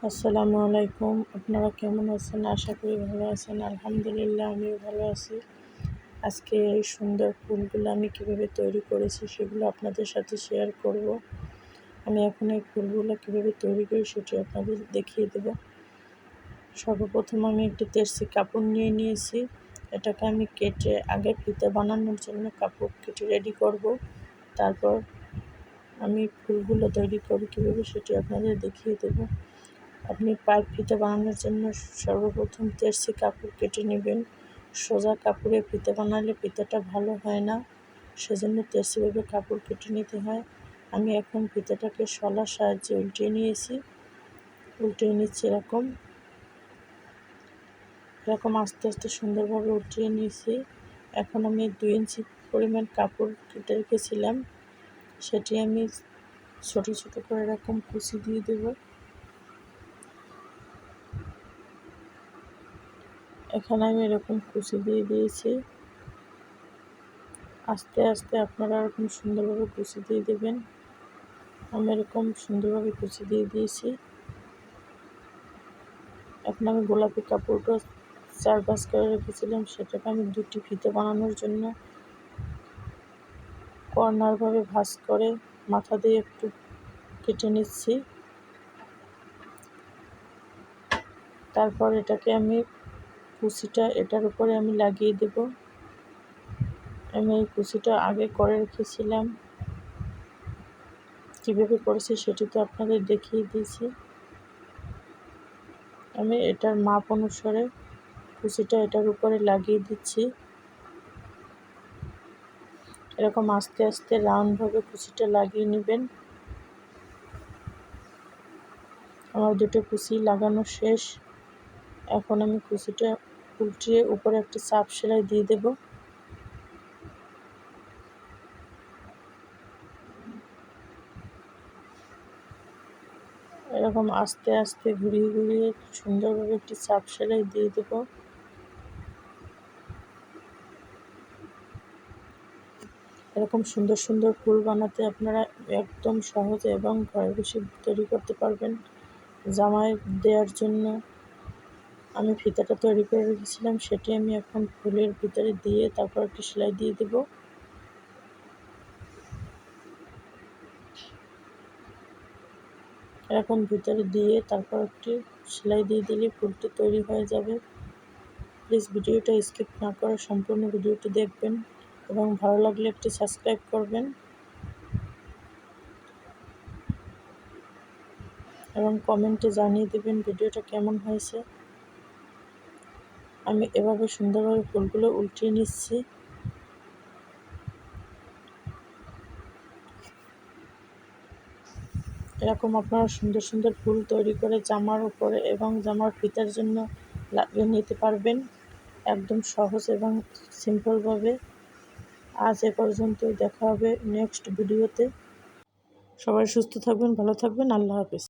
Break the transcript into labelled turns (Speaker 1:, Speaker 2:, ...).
Speaker 1: আসসালামু আলাইকুম। আপনারা কেমন আছেন? আশা করি ভালো আছেন। আলহামদুলিল্লাহ আমিও ভালো আছি। আজকে এই সুন্দর ফুলগুলো আমি কীভাবে তৈরি করেছি সেগুলো আপনাদের সাথে শেয়ার করব। আমি এখন এই ফুলগুলো কীভাবে তৈরি করি সেটি আপনাদের দেখিয়ে দেব। সর্বপ্রথম আমি একটি তেরছি কাপড় নিয়েছি। এটাকে আমি কেটে আগে ফিতে বানানোর জন্য কাপড় কেটে রেডি করব। তারপর আমি ফুলগুলো তৈরি করি কীভাবে সেটি আপনাদের দেখিয়ে দেব। আপনি পাইপ ফিতে বানানোর জন্য সর্বপ্রথম তেরছি কাপড় কেটে নেবেন। সোজা কাপড়ে ফিতে বানালে ফিতেটা ভালো হয় না, সেজন্য তেরছিভাবে কাপড় কেটে নিতে হয়। আমি এখন ফিতেটাকে শলার সাহায্যে উল্টিয়ে নিচ্ছি। এরকম আস্তে আস্তে সুন্দরভাবে উল্টিয়ে নিয়েছি। এখন আমি 2 ইঞ্চি পরিমাণ কাপড় কেটে রেখেছিলাম, সেটি আমি ছোট ছোট করে এরকম কুচি দিয়ে দেবো। এখানে আমি এরকম কুচি দিয়ে দিয়েছি। আস্তে আস্তে আপনারা এরকম সুন্দরভাবে কুচি দিয়ে দেবেন। আমি এরকম সুন্দরভাবে কুচি দিয়ে দিয়েছি। এখন আমি গোলাপি কাপড়টা 4 ভাঁজ করে রেখেছিলাম, সেটাকে আমি 2টি ফিতে বানানোর জন্য কর্নারভাবে ভাঁজ করে মাথা দিয়ে একটু কেটে নিচ্ছি। তারপর এটাকে আমি কুচিটা এটার উপরে আমি লাগিয়ে দেব। আমি এই কুচিটা আগে করে রেখেছিলাম, কীভাবে করেছি সেটি তো আপনাদের দেখিয়ে দিয়েছি। আমি এটার মাপ অনুসারে কুচিটা এটার উপরে লাগিয়ে দিচ্ছি। এরকম আস্তে আস্তে রাউন্ডভাবে কুচিটা লাগিয়ে নেবেন। আমার 2টো কুচি লাগানো শেষ। এখন আমি কুচিটা উল্টিয়ে উপরে একটা চাপ সেলাই দিয়ে দেব। এরকম আস্তে আস্তে ঘুরিয়ে ঘুরিয়ে সুন্দরভাবে একটি চাপ সেলাই দিয়ে দেব। এরকম সুন্দর সুন্দর ফুল বানাতে আপনারা একদম সহজে এবং ঘরে বসে তৈরি করতে পারবেন। জামায় দেওয়ার জন্য আমি ফিতাটা তৈরি করে রেখেছিলাম, সেটি আমি এখন ফুলের ভিতরে দিয়ে তারপর একটি সেলাই দিয়ে দেব। এরকম ভিতরে দিয়ে তারপর একটি সেলাই দিয়ে দিলে ফুলটি তৈরি হয়ে যাবে। প্লিজ ভিডিওটা স্কিপ না করে সম্পূর্ণ ভিডিওটি দেখবেন এবং ভালো লাগলে একটি সাবস্ক্রাইব করবেন এবং কমেন্টে জানিয়ে দেবেন ভিডিওটা কেমন হয়েছে। আমি এভাবে সুন্দরভাবে ফুলগুলো উল্টিয়ে নিচ্ছি। এরকম আপনারা সুন্দর সুন্দর ফুল তৈরি করে জামার উপরে এবং জামার ফিতার জন্য লাগিয়ে নিতে পারবেন একদম সহজ এবং সিম্পলভাবে। আজ এ পর্যন্তই, দেখা হবে নেক্সট ভিডিওতে। সবাই সুস্থ থাকবেন, ভালো থাকবেন। আল্লাহ হাফেজ।